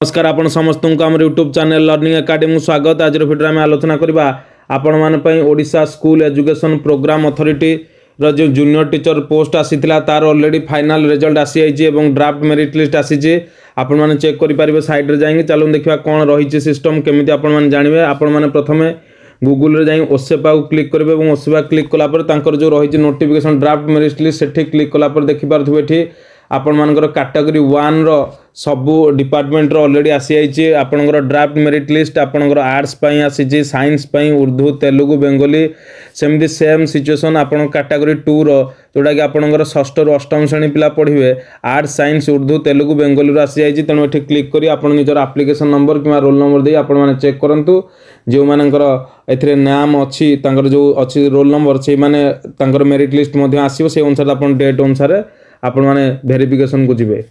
नमस्कार आपण समस्त को आम यूट्यूब चैनल लर्निंग एकेडमी स्वागत। आज भिडियो में आलोचना करवा आपण माने Odisha school education programme authority रो जो जूनियर टीचर पोस्ट आसीथिला तार ऑलरेडी फाइनल रिजल्ट आसी आइछि एवं ड्राफ्ट मेरिट लिस्ट आसीछि। आपण माने चेक करि परिबे साइड रे जाइए चलो देखिबा कोन रहिछि सिस्टम केमिति आपण माने जानिबे। आपण माने प्रथमे गूगल रे जाई ओसेपा को क्लिक करिवे एवं ओसेपा क्लिक कला पर तांकर जो रहिछि नोटिफिकेशन ड्राफ्ट मेरिट लिस्ट सेठी क्लिक कला पर देखि पारथुबे एठी आपण मानकर कैटेगरी 1 रो सबु डिपार्टमेंट रो ऑलरेडी आसी आइछि। आपनकर ड्राफ्ट मेरिट लिस्ट आपनकर आर्ट्स पई आसीछि, साइंस पई उर्दू तेलुगु बेंगली सेमदी सेम सिचुएशन आपण कैटेगरी 2 रो जोडा कि आपनकर षष्ठ रो अष्टम श्रेणी पिला पढिबे आर्ट्स साइंस उर्दू तेलुगु बेंगली रो आसी आइछि। तेणु एठी क्लिक करी आपण निजर एप्लिकेशन नंबर किबा रोल नंबर दे आपण माने चेक करंतु जे मानकर एथिरे नाम अछि तांकर जो अछि रोल नंबर से माने तांकर मेरिट लिस्ट मध्ये आसीबो से अनुसार आपण डेट अनुसार आपण माने वेरिफिकेशन को जिवे।